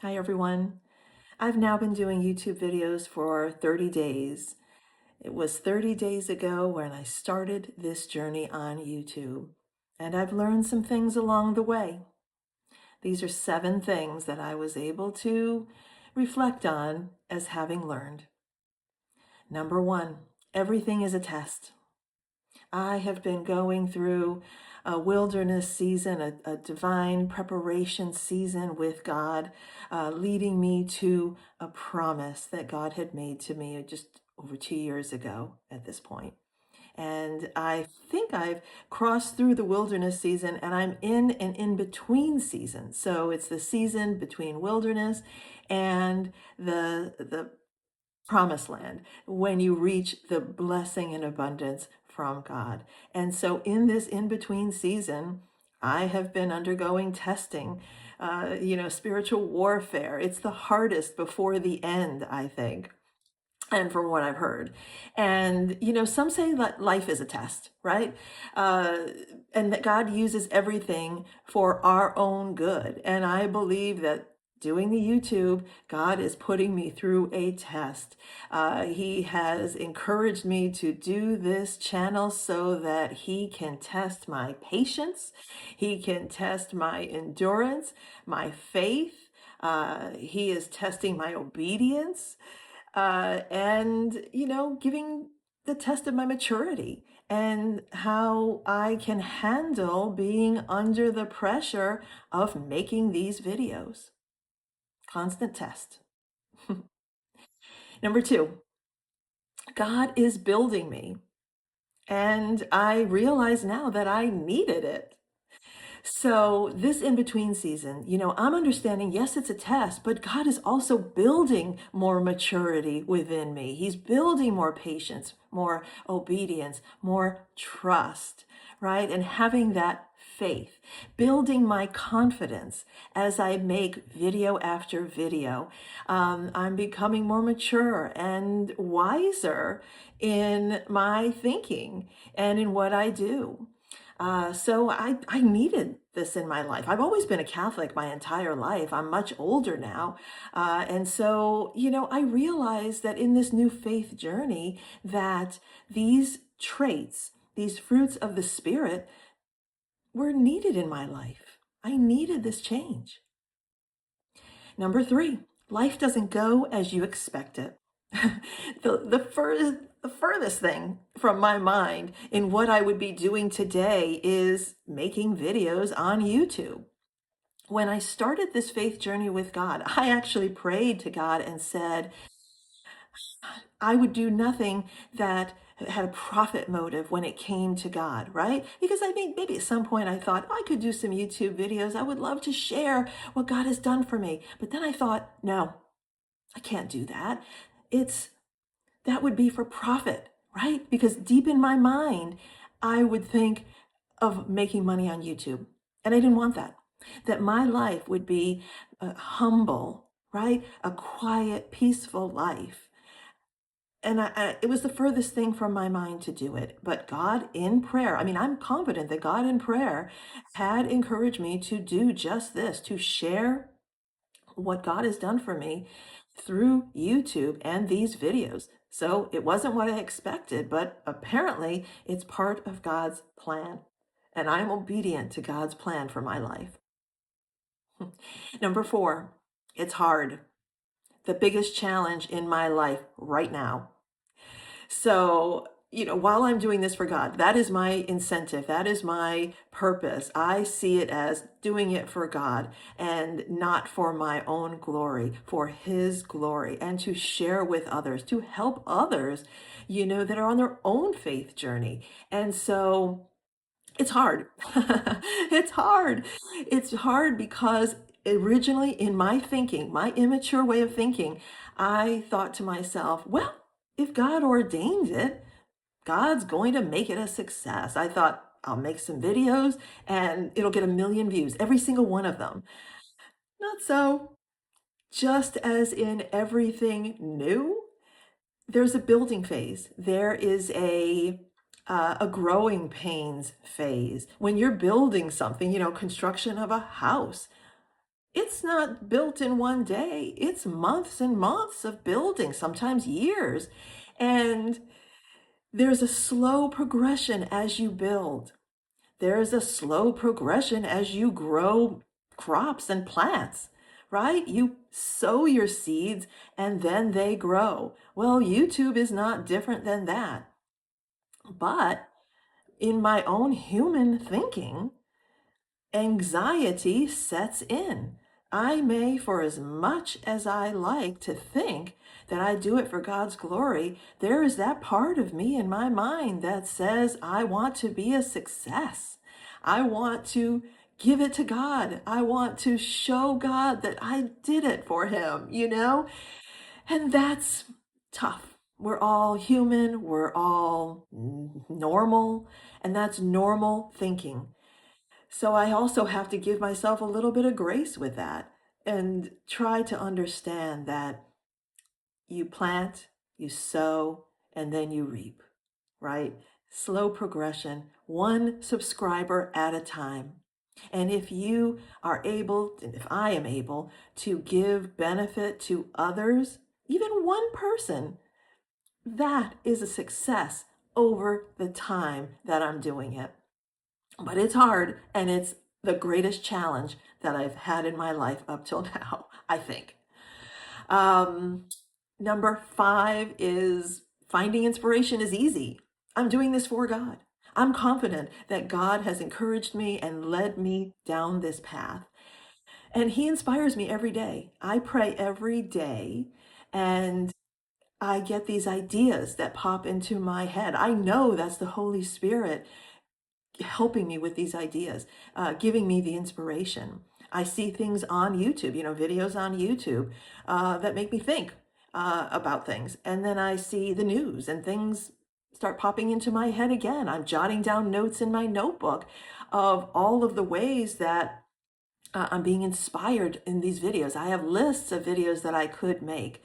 Hi everyone. I've now been doing YouTube videos for 30 days. It was 30 days ago when I started this journey on YouTube, and I've learned some things along the way. These are 7 things that I was able to reflect on as having learned. Number 1, everything is a test. I have been going through a wilderness season, a divine preparation season with God, leading me to a promise that God had made to me just over 2 years ago at this point. And I think I've crossed through the wilderness season and I'm in an in-between season. So it's the season between wilderness and the promised land, when you reach the blessing and abundance from God. And so in this in-between season, I have been undergoing testing, spiritual warfare. It's the hardest before the end, I think. And from what I've heard. And, some say that life is a test, right? Uh, and that God uses everything for our own good. And I believe that doing the YouTube, God is putting me through a test. He has encouraged me to do this channel so that He can test my patience. He can test my endurance, my faith. He is testing my obedience and giving the test of my maturity and how I can handle being under the pressure of making these videos. Constant test. Number 2, God is building me. And I realize now that I needed it. So this in-between season, I'm understanding, yes, it's a test, but God is also building more maturity within me. He's building more patience, more obedience, more trust, right? And having that faith, building my confidence as I make video after video. I'm becoming more mature and wiser in my thinking and in what I do. So I needed this in my life. I've always been a Catholic my entire life. I'm much older now. And so, I realized that in this new faith journey that these traits, these fruits of the Spirit were needed in my life. I needed this change. Number 3, life doesn't go as you expect it. The furthest thing from my mind in what I would be doing today is making videos on YouTube. When I started this faith journey with God, I actually prayed to God and said, I would do nothing that had a profit motive when it came to God, right? Because I think maybe at some point I thought I could do some YouTube videos. I would love to share what God has done for me. But then I thought, no, I can't do that. That would be for profit, right? Because deep in my mind, I would think of making money on YouTube. And I didn't want that. That my life would be humble, right? A quiet, peaceful life. And it was the furthest thing from my mind to do it. But God in prayer, I'm confident that God in prayer had encouraged me to do just this, to share what God has done for me through YouTube and these videos. So it wasn't what I expected, but apparently it's part of God's plan. And I'm obedient to God's plan for my life. Number 4, it's hard. The biggest challenge in my life right now. So, while I'm doing this for God, that is my incentive. That is my purpose. I see it as doing it for God and not for my own glory, for His glory, and to share with others, to help others, that are on their own faith journey. And so it's hard. It's hard. It's hard because originally in my thinking, my immature way of thinking, I thought to myself, well, if God ordained it, God's going to make it a success. I thought I'll make some videos and it'll get 1 million views, every single one of them. Not so. Just as in everything new, there's a building phase. There is a growing pains phase. When you're building something, construction of a house, It's not built in one day. It's months and months of building, sometimes years. And there's a slow progression as you build. There's a slow progression as you grow crops and plants, right? You sow your seeds and then they grow. Well, YouTube is not different than that. But in my own human thinking, anxiety sets in. I may, for as much as I like to think that I do it for God's glory, there is that part of me in my mind that says, I want to be a success. I want to give it to God. I want to show God that I did it for Him, you know? And that's tough. We're all human, we're all normal, and that's normal thinking. So I also have to give myself a little bit of grace with that and try to understand that you plant, you sow, and then you reap, right? Slow progression, one subscriber at a time. And if you are able, and if I am able to give benefit to others, even one person, that is a success over the time that I'm doing it. But it's hard, and it's the greatest challenge that I've had in my life up till now, I think. Um, Number 5 is finding inspiration is easy. I'm doing this for God. I'm confident that God has encouraged me and led me down this path. And He inspires me every day. I pray every day, and I get these ideas that pop into my head. I know that's the Holy Spirit helping me with these ideas, giving me the inspiration. I see things on YouTube, videos on YouTube that make me think about things. And then I see the news and things start popping into my head again. I'm jotting down notes in my notebook of all of the ways that I'm being inspired in these videos. I have lists of videos that I could make.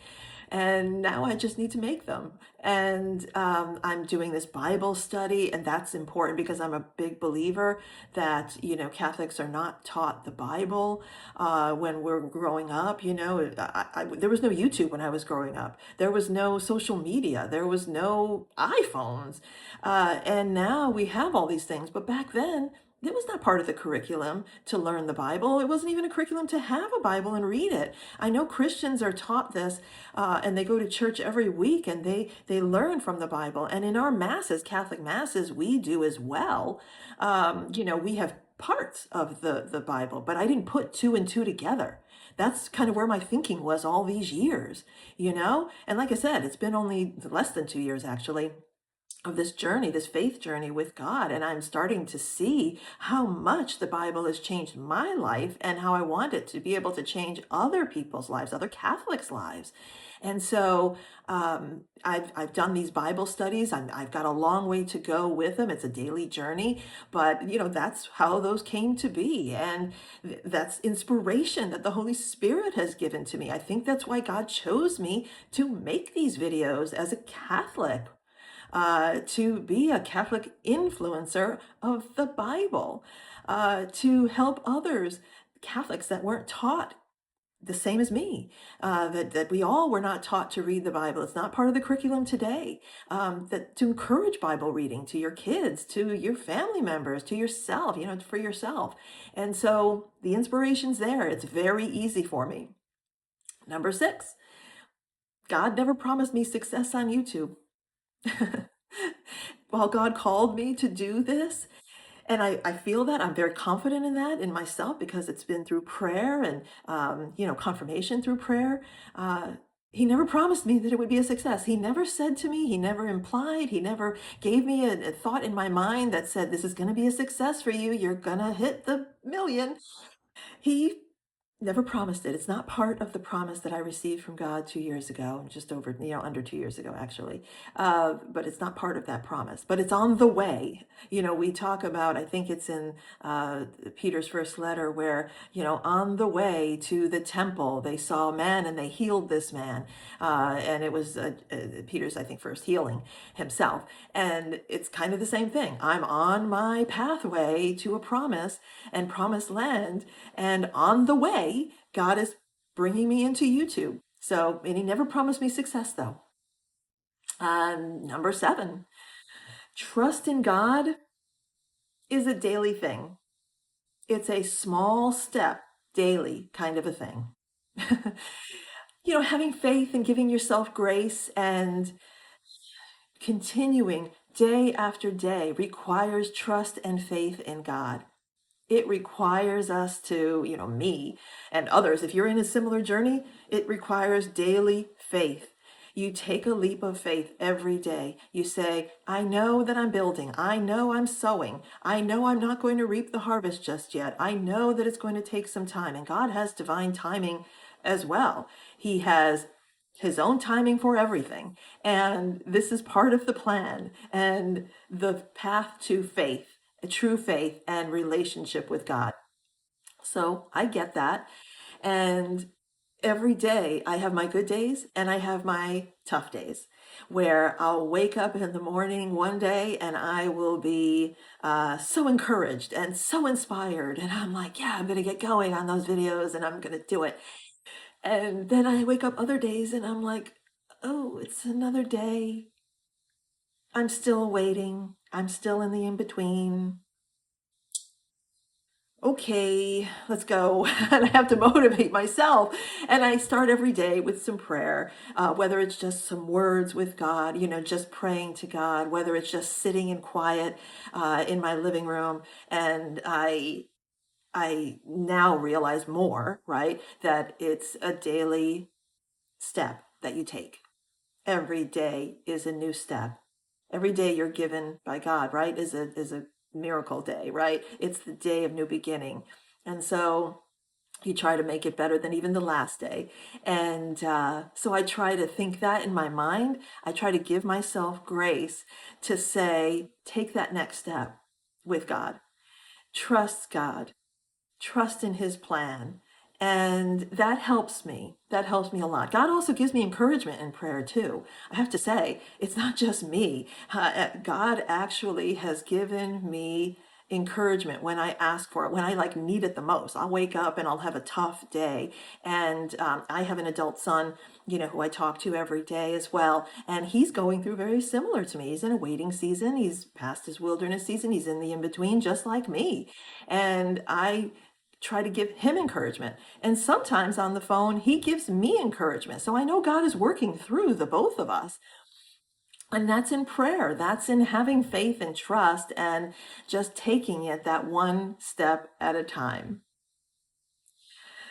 And now I just need to make them. And I'm doing this Bible study, and that's important because I'm a big believer that, Catholics are not taught the Bible when we're growing up. There was no YouTube when I was growing up. There was no social media. There was no iPhones. And now we have all these things. But back then, it was not part of the curriculum to learn the Bible. It wasn't even a curriculum to have a Bible and read it. I know Christians are taught this, and they go to church every week and they learn from the Bible. And in our masses, Catholic masses, we do as well. We have parts of the Bible, but I didn't put 2 and 2 together. That's kind of where my thinking was all these years, And like I said, it's been only less than 2 years, actually, of this journey, this faith journey with God. And I'm starting to see how much the Bible has changed my life and how I want it to be able to change other people's lives, other Catholics' lives. And so I've done these Bible studies. I've got a long way to go with them. It's a daily journey, but that's how those came to be. And that's inspiration that the Holy Spirit has given to me. I think that's why God chose me to make these videos as a Catholic. To be a Catholic influencer of the Bible, to help others, Catholics that weren't taught the same as me, that we all were not taught to read the Bible. It's not part of the curriculum today. That to encourage Bible reading to your kids, to your family members, to yourself, for yourself. And so the inspiration's there. It's very easy for me. Number 6, God never promised me success on YouTube. While God called me to do this, and I feel that I'm very confident in that in myself because it's been through prayer and, confirmation through prayer. He never promised me that it would be a success. He never said to me, he never implied, he never gave me a thought in my mind that said, this is going to be a success for you. You're going to hit the million. He never promised it. It's not part of the promise that I received from God 2 years ago, just over, under 2 years ago, actually. But it's not part of that promise, but it's on the way. We talk about, I think it's in Peter's first letter where, on the way to the temple, they saw a man and they healed this man. And it was Peter's, I think, first healing himself. And it's kind of the same thing. I'm on my pathway to a promise and promised land, and on the way, today, God is bringing me into YouTube. So, and he never promised me success though. Number 7, trust in God is a daily thing. It's a small step daily kind of a thing. Having faith and giving yourself grace and continuing day after day requires trust and faith in God. It requires us to, me and others, if you're in a similar journey, it requires daily faith. You take a leap of faith every day. You say, I know that I'm building. I know I'm sowing. I know I'm not going to reap the harvest just yet. I know that it's going to take some time. And God has divine timing as well. He has his own timing for everything. And this is part of the plan and the path to faith, a true faith and relationship with God. So I get that. And every day I have my good days and I have my tough days where I'll wake up in the morning one day and I will be so encouraged and so inspired. And I'm like, yeah, I'm going to get going on those videos and I'm going to do it. And then I wake up other days and I'm like, oh, it's another day. I'm still waiting. I'm still in the in-between. Okay, let's go. And I have to motivate myself. And I start every day with some prayer, whether it's just some words with God, just praying to God, whether it's just sitting in quiet in my living room. And I now realize more, right, that it's a daily step that you take. Every day is a new step. Every day you're given by God, right, is a miracle day, right? It's the day of new beginning. And so you try to make it better than even the last day. And so I try to think that in my mind. I try to give myself grace to say, take that next step with God. Trust God. Trust in his plan. And that helps me. That helps me a lot. God also gives me encouragement in prayer too. I have to say, it's not just me. God actually has given me encouragement when I ask for it, when I need it the most. I'll wake up and I'll have a tough day. And I have an adult son, who I talk to every day as well. And he's going through very similar to me. He's in a waiting season. He's past his wilderness season. He's in the in-between, just like me. And I try to give him encouragement. And sometimes on the phone, he gives me encouragement. So I know God is working through the both of us. And that's in prayer. That's in having faith and trust and just taking it that one step at a time.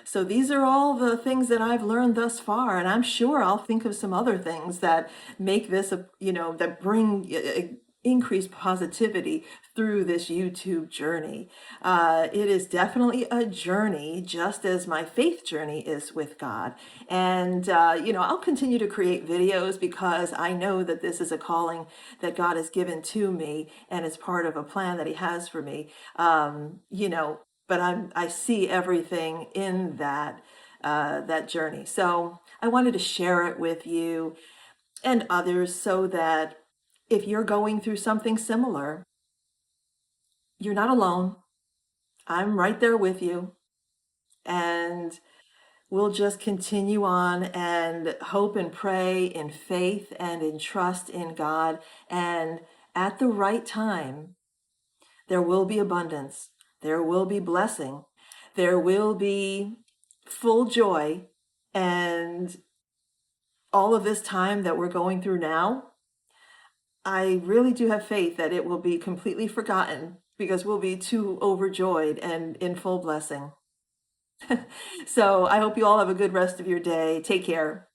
So these are all the things that I've learned thus far. And I'm sure I'll think of some other things that make this, that bring increased positivity through this YouTube journey. It is definitely a journey, just as my faith journey is with God. And, I'll continue to create videos because I know that this is a calling that God has given to me and it's part of a plan that he has for me. But I see everything in that journey. So I wanted to share it with you and others so that if you're going through something similar, you're not alone. I'm right there with you. And we'll just continue on and hope and pray in faith and in trust in God. And at the right time, there will be abundance. There will be blessing. There will be full joy. And all of this time that we're going through now, I really do have faith that it will be completely forgotten because we'll be too overjoyed and in full blessing. So I hope you all have a good rest of your day. Take care.